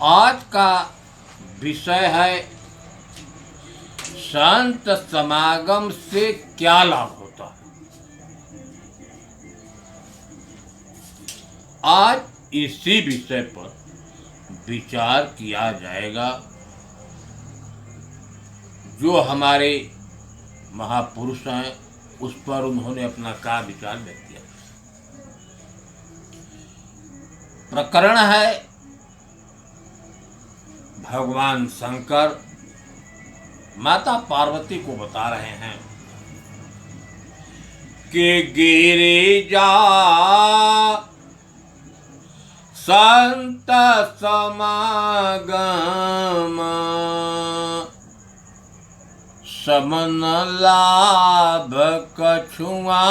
आज का विषय है संत समागम से क्या लाभ होता है। आज इसी विषय पर विचार किया जाएगा। जो हमारे महापुरुष हैं उस पर उन्होंने अपना क्या विचार व्यक्त किया। प्रकरण है भगवान शंकर माता पार्वती को बता रहे हैं कि गिरिजा संत समागम समन लाभ कछुआ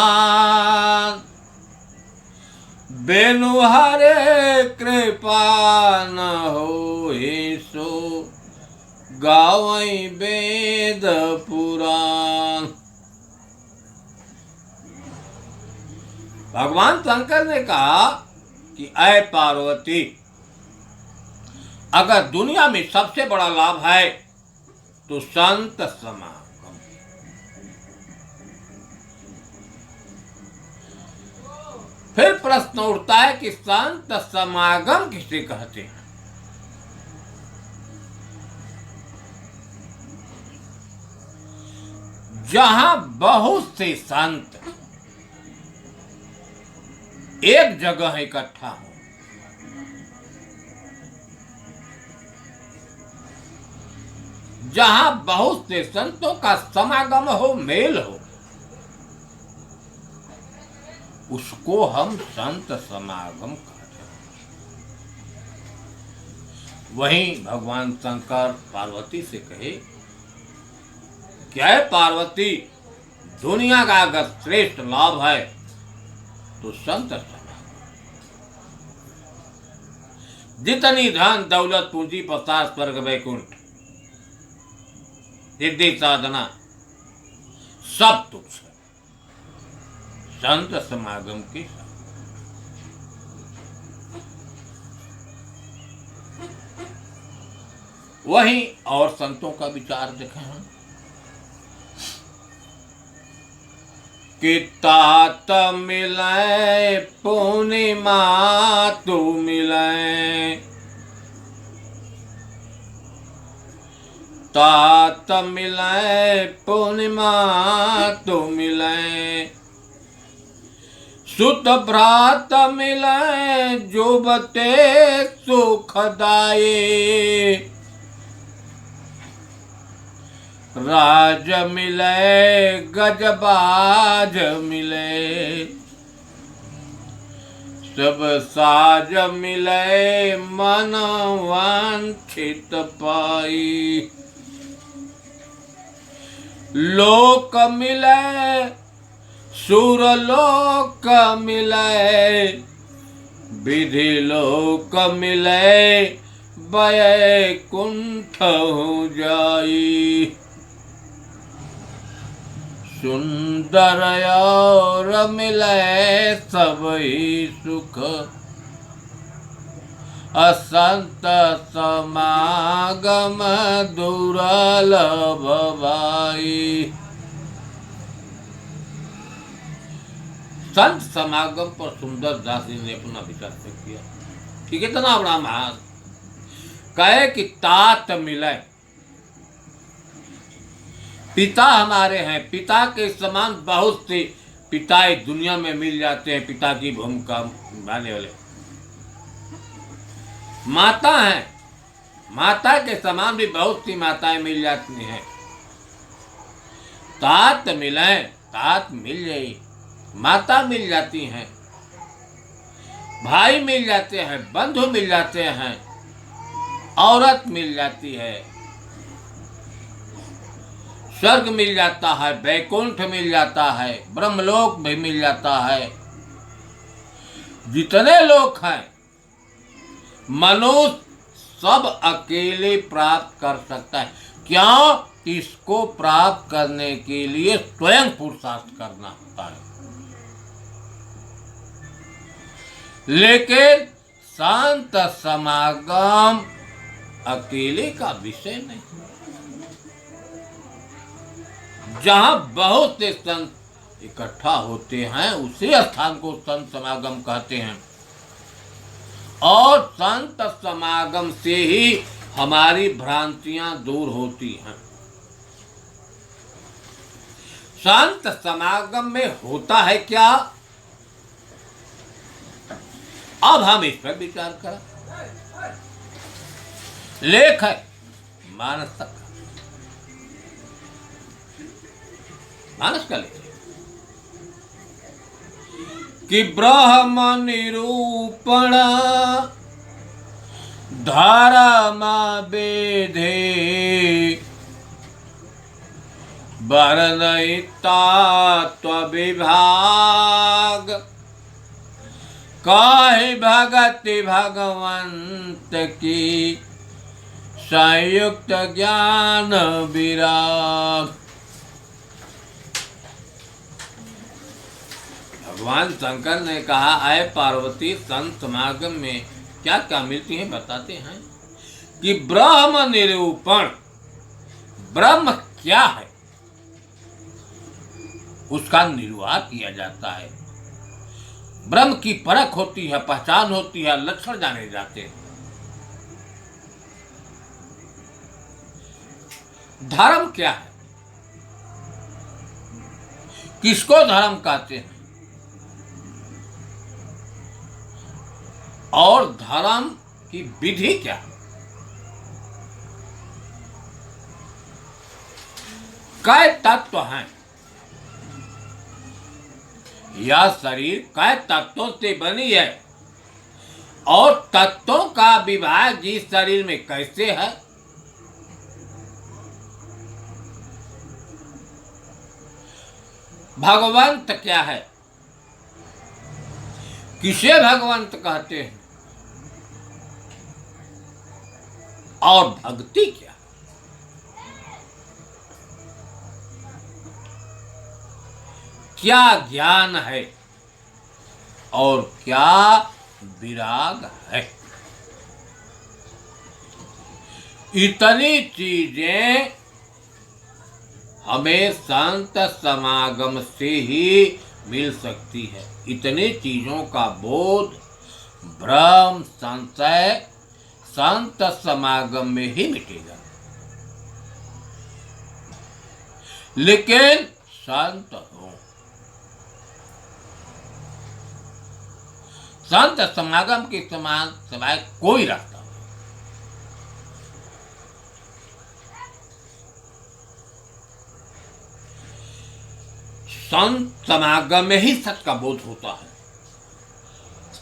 बेनु हरे कृपा न हो सो गावई वेद पुराण। भगवान शंकर ने कहा कि ऐ पार्वती, अगर दुनिया में सबसे बड़ा लाभ है तो संत समागम। फिर प्रश्न उठता है कि संत समागम किसे कहते हैं। जहां बहुत से संत एक जगह इकट्ठा हो, जहां बहुत से संतों का समागम हो, मेल हो, उसको हम संत समागम कहते हैं। वहीं भगवान शंकर पार्वती से कहे, क्या है पार्वती, दुनिया का अगर श्रेष्ठ लाभ है तो संत समागम। जितनी धन दौलत पूंजी प्रसाद स्वर्ग वैकुंठ सिद्धि साधना सब तुच्छ है संत समागम के साथ। वहीं और संतों का विचार देखें हम कि तात मिले पूर्णिमा तू मिले, तात मिले पूर्णिमा तू मिले, सुत भ्रात मिले जुबते सुखदाये, राज मिले गजबाज मिले, सब साज मिले मन वांछित पाई, लोक मिले सुरलोक मिले, विधि लोक मिले वैकुंठ हो जाई, सुंदर और मिले सबही सुख, असंत समागम दुर्लभ भाई। संत समागम पर सुंदर दास जी ने अपना विचार व्यक्त किया। ठीक है, इतना बड़ा महान कहे कि तात मिले, पिता हमारे हैं, पिता के समान बहुत से पिताएं दुनिया में मिल जाते हैं, पिता की भूमिका निभाने वाले। माता हैं, माता के समान भी बहुत सी माताएं मिल जाती हैं। तात मिले, तात मिल जाए, माता मिल जाती हैं, भाई मिल जाते हैं, बंधु मिल जाते हैं, औरत मिल जाती है, स्वर्ग मिल जाता है, वैकुंठ मिल जाता है, ब्रह्मलोक भी मिल जाता है। जितने लोग हैं मनुष्य सब अकेले प्राप्त कर सकता है। क्यों? इसको प्राप्त करने के लिए स्वयं पुरुषार्थ करना होता है। लेकिन संत समागम अकेले का विषय नहीं। जहां बहुत से संत इकट्ठा होते हैं उसी स्थान को संत समागम कहते हैं, और संत समागम से ही हमारी भ्रांतियां दूर होती हैं। संत समागम में होता है क्या, अब हम इस पर विचार करें। लेख है मानस का, मानस का लेख कि ब्रह्म निरूपण धर्म वेधे वर्णयिता विभाग काहे भगति भगवंत की संयुक्त ज्ञान विराग। भगवान शंकर ने कहा, आए पार्वती, संत समागम में क्या क्या मिलती है बताते हैं कि ब्रह्म निरूपण, ब्रह्म क्या है उसका निर्वाह किया जाता है। ब्रह्म की परख होती है, पहचान होती है, लक्षण जाने जाते हैं। धर्म क्या है, किसको धर्म कहते हैं, और धर्म की विधि क्या है। कई तत्व हैं, यह शरीर कई तत्वों से बनी है, और तत्वों का विभाग इस शरीर में कैसे है। भगवंत क्या है, किसे भगवंत कहते हैं, और भक्ति क्या, क्या ज्ञान है और क्या विराग है। इतनी चीजें हमें संत समागम से ही मिल सकती है। इतनी चीजों का बोध, भ्रम, संशय संत समागम में ही मिटेगा। लेकिन संत हो, संत समागम के समान सिवाय कोई रास्ता नहीं। संत समागम में ही सत्य का बोध होता है।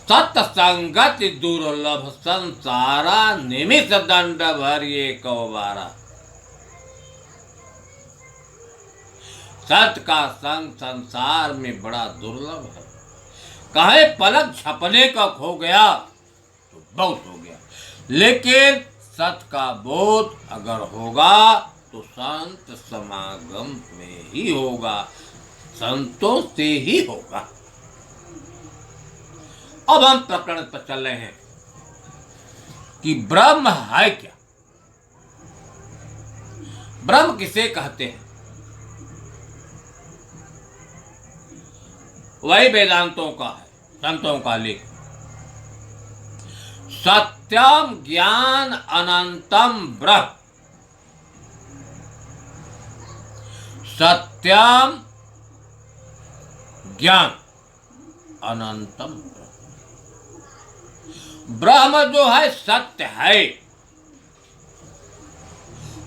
सत्संगत दुर्लभ संसारा, निमिष दंड भरिए कौबारा। सत्य का संग संसार में बड़ा दुर्लभ है। कहे पलक झपने का खो गया तो बहुत हो गया, लेकिन सत्य का बोध अगर होगा तो संत समागम में ही होगा, संतों से ही होगा। अब हम प्रकरण पर चल रहे हैं कि ब्रह्म है क्या, ब्रह्म किसे कहते हैं। वही वेदांतों का है, संतों का लेख। सत्यम ज्ञान अनंतम ब्रह्म, सत्यम ज्ञान अनंतम ब्रह्म। ब्रह्म जो है सत्य है,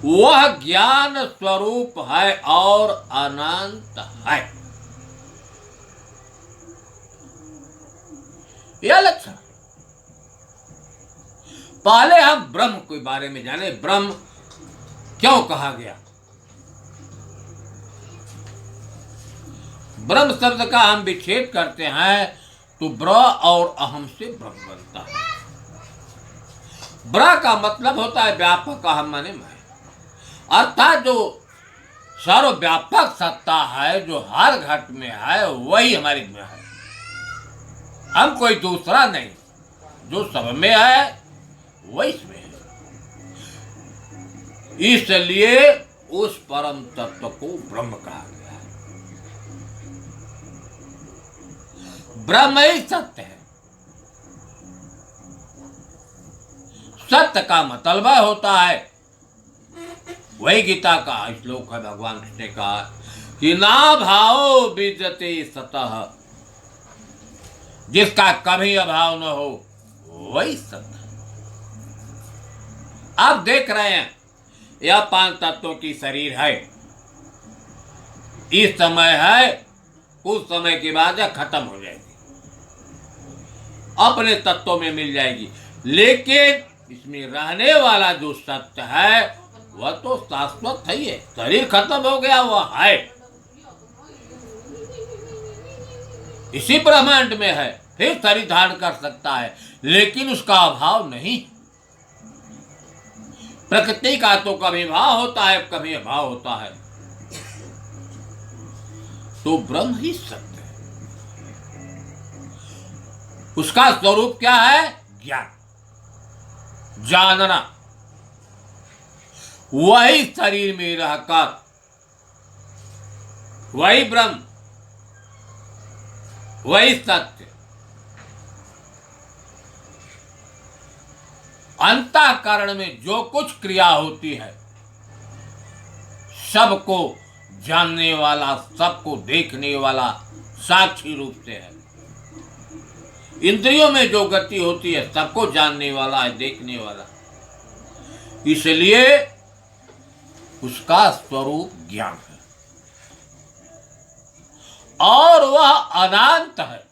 वह ज्ञान स्वरूप है और अनंत है। यह लक्षण। पहले हम ब्रह्म के बारे में जाने, ब्रह्म क्यों कहा गया। ब्रह्म शब्द का हम विच्छेद करते हैं तो ब्र और अहम से ब्रह्म बनता है। ब्र का मतलब होता है व्यापक, अहम माने मैं, अर्थात जो सर्वव्यापक सत्ता है, जो हर घट में है, वही हमारे में है। हम कोई दूसरा नहीं, जो सब में है वही इसमें है। इसलिए उस परम तत्व को ब्रह्म कहा गया है। ब्रह्म ही सत्य है। सत्य का मतलब होता है, वही गीता का श्लोक है, भगवान कृष्ण ने कहा कि ना भावो विद्यते सतः, जिसका कभी अभाव न हो वही सत्य है। आप देख रहे हैं यह 5 तत्वों की शरीर है, इस समय है, कुछ समय के बाद यह खत्म हो जाएगी, अपने तत्वों में मिल जाएगी। लेकिन इसमें रहने वाला जो सत्य है वह तो शाश्वत है ही है। शरीर खत्म हो गया, वह है, इसी ब्रह्मांड में है, फिर शरीर धारण कर सकता है, लेकिन उसका अभाव नहीं। प्रकृति का तो कभी भाव होता है, कभी अभाव होता है, तो ब्रह्म ही सत्य है। उसका स्वरूप क्या है? ज्ञान, जानना। वही शरीर में रहकर, वही ब्रह्म, वही सत्य अंतःकरण में जो कुछ क्रिया होती है सबको जानने वाला, सबको देखने वाला साक्षी रूप से है। इंद्रियों में जो गति होती है सबको जानने वाला है, देखने वाला, इसलिए उसका स्वरूप ज्ञान है और वह अनंत है।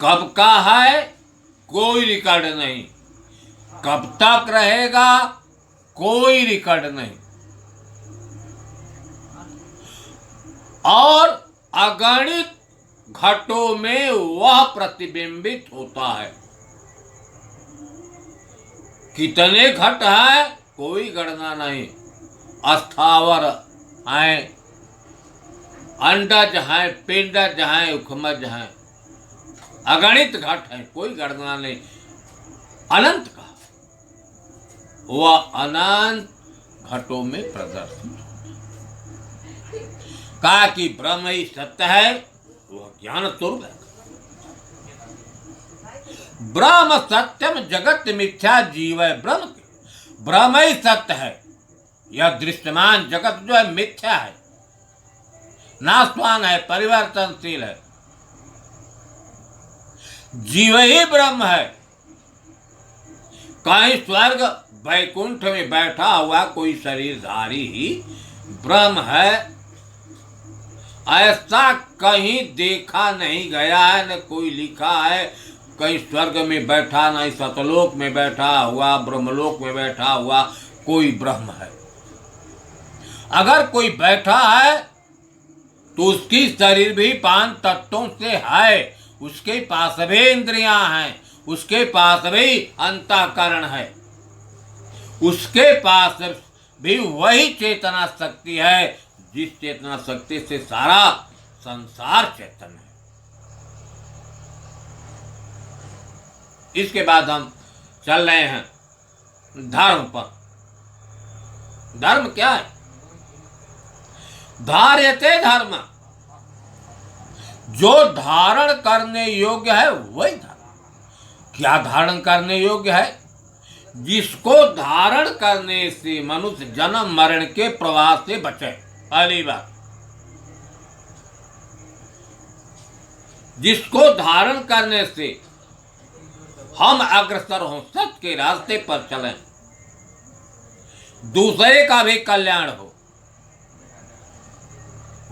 कब का है कोई रिकॉर्ड नहीं, कब तक रहेगा कोई रिकॉर्ड नहीं, और अगणित घटों में वह प्रतिबिंबित होता है। कितने घट हैं कोई गणना नहीं, अस्थावर हैं, अंडज हैं, पिंडज हैं, उखमज हैं, अगणित घट हैं, कोई गणना नहीं। अनंत का वह अनंत घटों में प्रदर्शित होता है। कहा कि ब्रह्म ही सत्य है, वह ज्ञान स्वरूप है। ब्रह्म सत्यम जगत मिथ्या जीव है। ब्रह्म ही सत्य है। यह दृश्यमान जगत जो है मिथ्या है, नाशवान है, परिवर्तनशील है। जीव ही ब्रह्म है। कहीं स्वर्ग वैकुंठ में बैठा हुआ कोई शरीरधारी ही ब्रह्म है, ऐसा कहीं देखा नहीं गया है, न कोई लिखा है। कहीं स्वर्ग में बैठा, नहीं सतलोक में बैठा हुआ, ब्रह्मलोक में बैठा हुआ कोई ब्रह्म है। अगर कोई बैठा है तो उसकी शरीर भी 5 तत्वों से है, उसके पास भी इंद्रियां हैं, उसके पास भी अंतःकरण है, उसके पास भी वही चेतना शक्ति है जिस चेतना शक्ति से सारा संसार चेतन है। इसके बाद हम चल रहे हैं धर्म पर। धर्म क्या है? धार्यते धर्म, जो धारण करने योग्य है वही धर्म। क्या धारण करने योग्य है? जिसको धारण करने से मनुष्य जन्म मरण के प्रवाह से बचे। पहली बात, जिसको धारण करने से हम अग्रसर हों, सत्य के रास्ते पर चलें, दूसरे का भी कल्याण हो,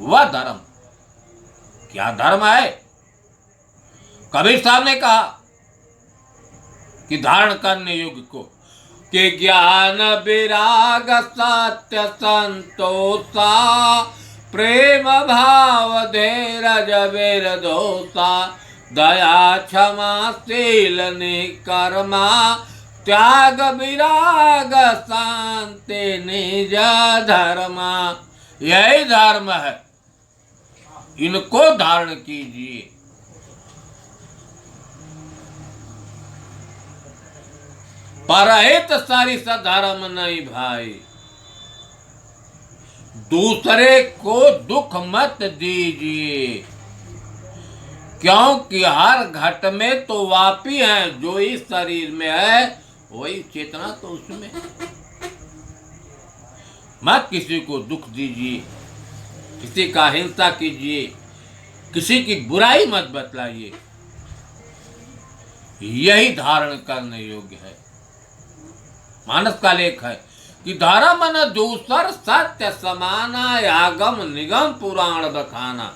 वह धर्म। क्या धर्म है? कबीर साहब ने कहा कि धारण करने योग्य को कि ज्ञान विराग सत्य संतोषा प्रेम भाव धीरज वीर दोषा दया क्षमा शील निकर्मा त्याग विराग शांति निज धर्मा। यही धर्म है, इनको धारण कीजिए। परहित सरिस धर्म नहीं भाई, दूसरे को दुख मत दीजिए, क्योंकि हर घट में तो वापी है, जो इस शरीर में है वही चेतना तो उसमें है। मत किसी को दुख दीजिए, किसी का हिंसा कीजिए, किसी की बुराई मत बतलाइए, यही धारण करने योग्य है। मानस का लेख है कि धर्म न दूसर सत्य समाना, आगम निगम पुराण बखाना।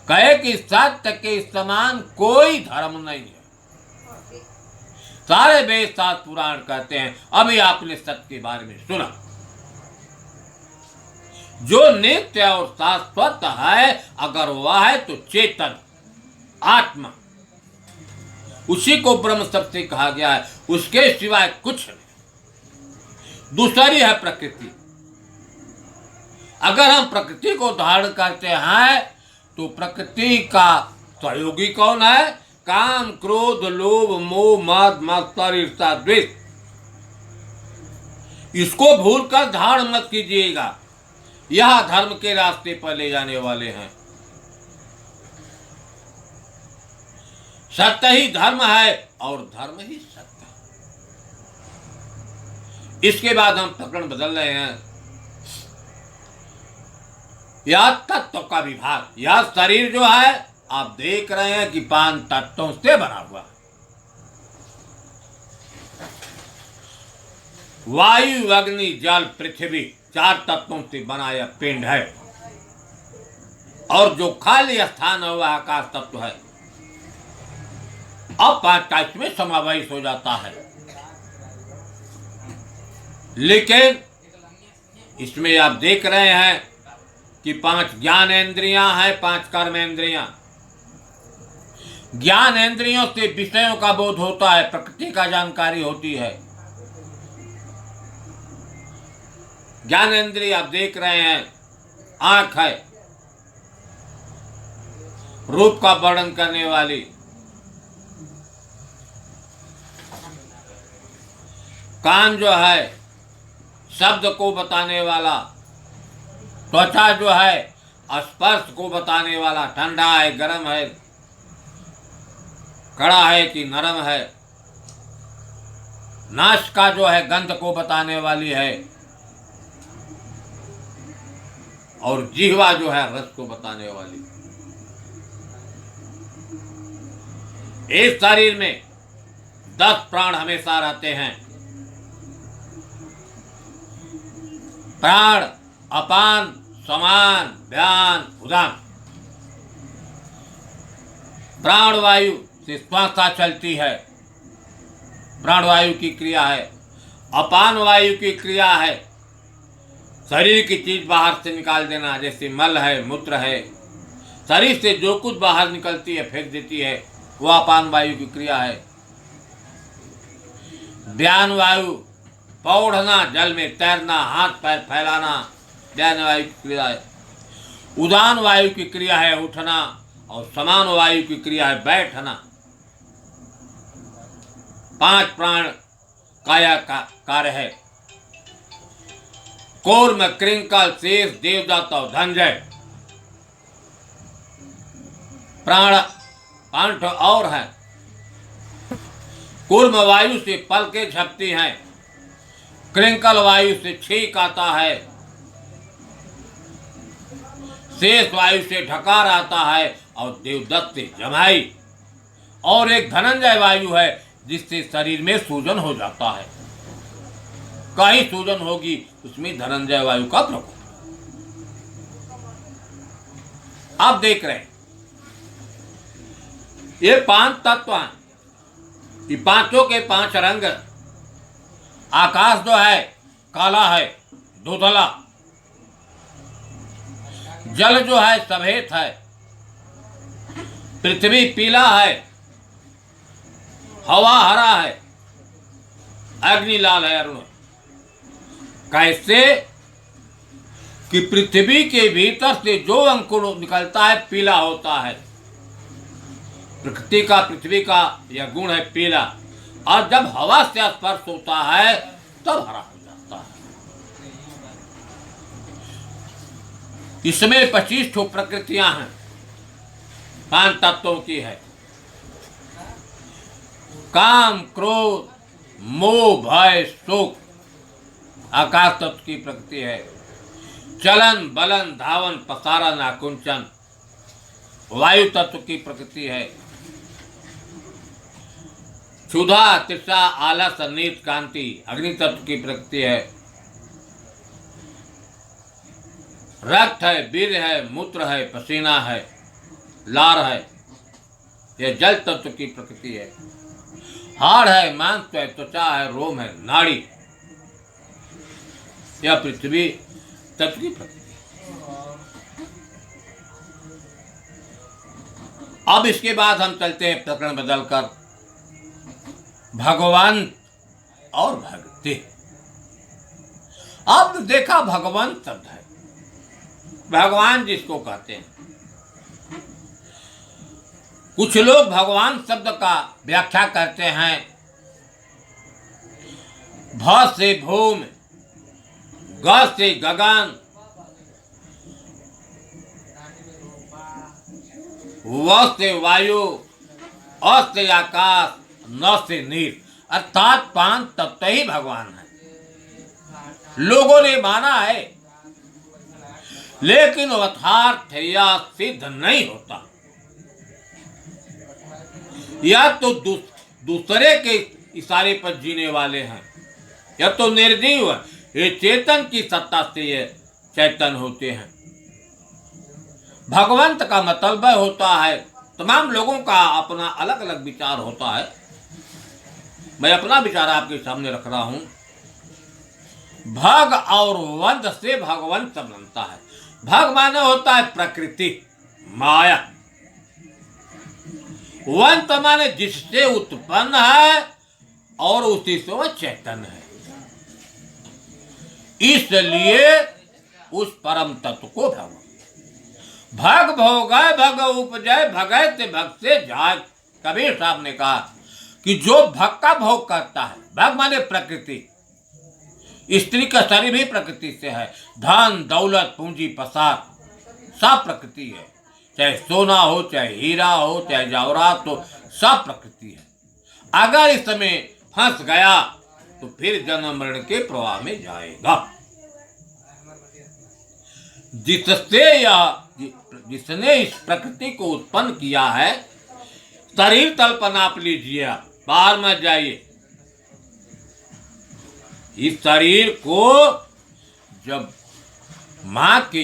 कहे कि सत्य के समान कोई धर्म नहीं है। सारे वेद शास्त्र पुराण कहते हैं। अभी आपने सत्य के बारे में सुना, जो नित्य और शाश्वत है, अगर वह है तो चेतन आत्मा, उसी को ब्रह्म शब्द से कहा गया है, उसके सिवाय कुछ नहीं। दूसरी है प्रकृति। अगर हम प्रकृति को धारण करते हैं तो प्रकृति का सहयोगी कौन है? काम, क्रोध, लोभ, मोह, मद, मत्सर, ईर्ष्या, द्वेष। इसको भूलकर धारण मत कीजिएगा, यह धर्म के रास्ते पर ले जाने वाले हैं। सत्य ही धर्म है और धर्म ही सत्य है। इसके बाद हम प्रकरण बदल रहे हैं। यह तत्व का विभाग, यह शरीर जो है आप देख रहे हैं कि 5 तत्वों से बना हुआ है। वायु, अग्नि, जल, पृथ्वी, 4 तत्वों से बना यह पिंड है। और जो खाली स्थान है वह आकाश तत्व है। अब 5 टाइप में समावेश हो जाता है, लेकिन इसमें आप देख रहे हैं कि 5 ज्ञानेंद्रियां हैं, 5 कर्मेंद्रियां। ज्ञानेंद्रियों से विषयों का बोध होता है, प्रकृति का जानकारी होती है। ज्ञानेंद्रिय आप देख रहे हैं, आंख है, रूप का वर्णन करने वाली। कान जो है, शब्द को बताने वाला। त्वचा जो है, स्पर्श को बताने वाला, ठंडा है, गर्म है, कड़ा है कि नरम है। नासिका जो है, गंध को बताने वाली है। और जिह्वा जो है, रस को बताने वाली। इस शरीर में 10 प्राण हमेशा रहते हैं। प्राण, अपान, समान, व्यान, उदान। प्राणवायु से श्वासा चलती है, प्राणवायु की क्रिया है। अपान वायु की क्रिया है, शरीर की चीज बाहर से निकाल देना, जैसे मल है, मूत्र है। शरीर से जो कुछ बाहर निकलती है, फेंक देती है, वह अपान वायु की क्रिया है। व्यान वायु, पौड़ना, जल में तैरना, हाथ पैर फैलाना, व्यान वायु की क्रिया है। उदान वायु की क्रिया है उठना, और समान वायु की क्रिया है बैठना। 5 प्राण काया का कार्य है। कूर्म, कृंकल, शेष, देवदत्त और धनंजय। प्राण 5 और है। कूर्म वायु से पलकें झपती हैं, कृंकल वायु से छींक आता है, शेष वायु से ढकार आता है, और देवदत्त से जमाई। और एक धनंजय वायु है, जिससे शरीर में सूजन हो जाता है। कहीं सूजन होगी, उसमें धनंजय वायु का प्रकोप। आप देख रहे हैं ये 5 तत्व हैं। ये पांचों के 5 रंग। आकाश जो है काला है, धुंधला। जल जो है सफेद है। पृथ्वी पीला है, हवा हरा है, अग्नि लाल है, अरुण। कैसे कि पृथ्वी के भीतर से जो अंकुर निकलता है पीला होता है। प्रकृति का, पृथ्वी का यह गुण है पीला। और जब हवा से स्पर्श होता है तब हरा हो जाता है। इसमें 25 ठो प्रकृतियां हैं, 5 तत्वों की है। काम, क्रोध, मोह, भय, सुख आकाश तत्व की प्रकृति है। चलन, बलन, धावन, प्रसारण, आकुंचन वायु तत्व की प्रकृति है। क्षुधा, तृषा, आलस, नीत, कांति अग्नि तत्व की प्रकृति है। रक्त है, वीर्य है, मूत्र है, पसीना है, लार है, यह जल तत्व की प्रकृति है। हाड़ है, मांस है, त्वचा है, रोम है, नाड़ी यह पृथ्वी तत्व की प्रकृति है। अब इसके बाद हम चलते हैं प्रकरण बदलकर भगवान और भक्ति। अब देखा भगवान शब्द है, भगवान जिसको कहते हैं। कुछ लोग भगवान शब्द का व्याख्या करते हैं भ से भूमि, ग से गगन, व से वायु, अ से आकाश, न से नीर, अर्थात 5 तत्व ही भगवान है। लोगों ने माना है, लेकिन यथार्थ या सिद्ध नहीं होता। या तो दूसरे के इशारे पर जीने वाले हैं, या तो निर्जीव है, ये चेतन की सत्ता से ये चैतन होते हैं। भगवंत का मतलब होता है, तमाम लोगों का अपना अलग अलग विचार होता है। मैं अपना विचार आपके सामने रख रहा हूं। भग और वंत से भगवंत बनता है। भग माने होता है प्रकृति, माया। वंत माने जिससे उत्पन्न है और उसी से वह चैतन्य है। इसलिए उस परम तत्व को भगवान भग भोगय भग उपजय भगय ते भग से जाय। कबीर साहब ने कहा कि जो भग का भोग करता है, भग माने प्रकृति, स्त्री का शरीर भी प्रकृति से है, धन दौलत पूंजी पसार सब प्रकृति है। चाहे सोना हो, चाहे हीरा हो, चाहे जवाहरात हो, सब प्रकृति है। अगर इसमें फंस गया तो फिर जन्म मरण के प्रवाह में जाएगा। जिसने इस प्रकृति को उत्पन्न किया है, शरीर तल पर नाप लीजिए, बाहर मत जाइए। इस शरीर को जब मां के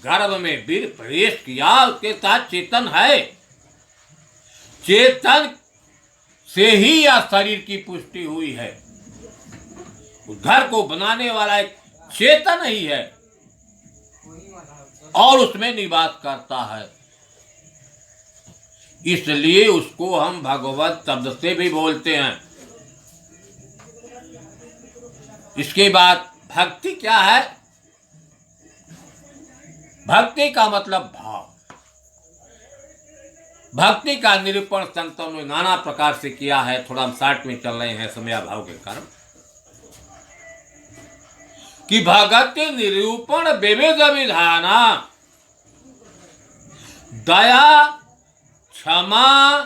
गर्भ में वीर प्रवेश किया, उसके साथ चेतन है। चेतन से ही यह शरीर की पुष्टि हुई है। उस घर को बनाने वाला एक चेतन ही है और उसमें निवास करता है। इसलिए उसको हम भगवत शब्द से भी बोलते हैं। इसके बाद भक्ति क्या है? भक्ति का मतलब भाव। भक्ति का निरूपण संतों ने नाना प्रकार से किया है। थोड़ा हम 60 में चल रहे हैं समय भाव के कारण। कि भक्ति निरूपण विविध विधाना, दया क्षमा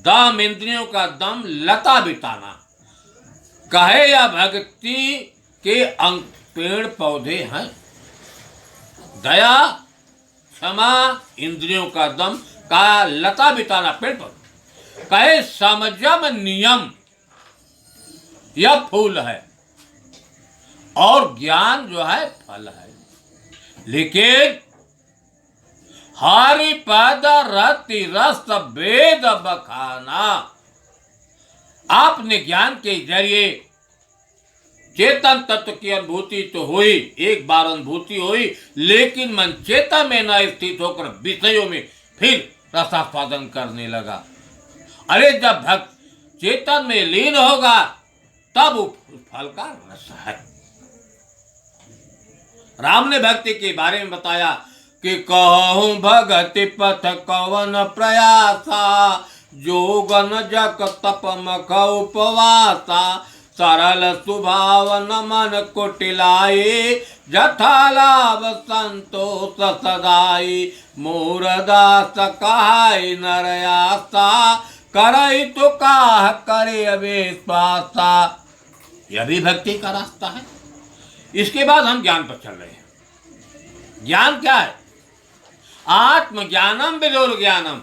दम, इंद्रियों का दम लता बिताना। कहे या भक्ति के अंग पेड़ पौधे हैं। दया क्षमा इंद्रियों का दम का लता बिताना पेड़ पौधे। कहे समझम नियम यह फूल है और ज्ञान जो है फल है। लेकिन हरि पद रति रस वेद बखाना, आपने ज्ञान के जरिए चेतन तत्व की अनुभूति तो हुई, एक बार अनुभूति हुई, लेकिन मन चेतन में न स्थित होकर विषयों में फिर रसास्वादन करने लगा। अरे जब भक्त चेतन में लीन होगा तब उस फल का रस है। राम ने भक्ति के बारे में बताया कि कहूं भगति पथ कवन प्रयासा, जोगन जग तप मख उपवासा, सरल स्वभाव न मन कुटिलाए, जथा लाभ संतोष सदाई, मूरदास कहाई नर आसा, करई तो काह करे अविश्वासा। यह भी भक्ति का रास्ता है। इसके बाद हम ज्ञान पर चल रहे हैं। ज्ञान क्या है? आत्मज्ञानम विदुर ज्ञानम।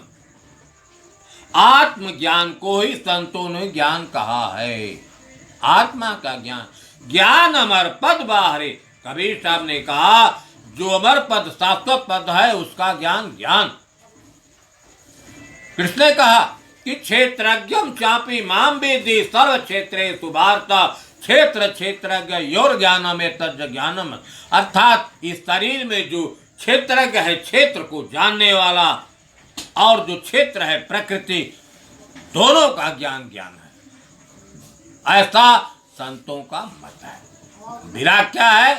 आत्मज्ञान को ही संतों ने ज्ञान कहा है। आत्मा का ज्ञान। ज्ञान अमर पद बाहरे। कबीर साहब ने कहा जो अमर पद शाश्वत पद है उसका ज्ञान ज्ञान। कृष्ण ने कहा कि क्षेत्रज्ञम चापी माम वेदी सर्व क्षेत्रे सुभारता, क्षेत्र क्षेत्रज्ञ योर ज्ञानम तज ज्ञानम। अर्थात इस शरीर में जो क्षेत्रज्ञ है, क्षेत्र को जानने वाला, और जो क्षेत्र है प्रकृति, दोनों का ज्ञान ज्ञान है, ऐसा संतों का मत है। विराग क्या है?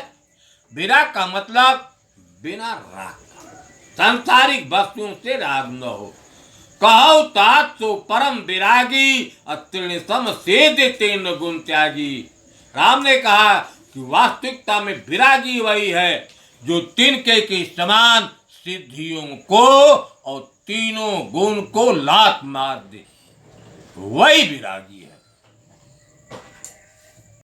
विराग का मतलब बिना राग का, सांसारिक वस्तुओं से राग न हो। कहो तात सो परम विरागी, अत्रिण सम सेद तेन गुण त्यागी। राम ने कहा कि वास्तविकता में विरागी वही है जो तिनके की समान सिद्धियों को और तीनों गुण को लात मार दे, वही विरागी है।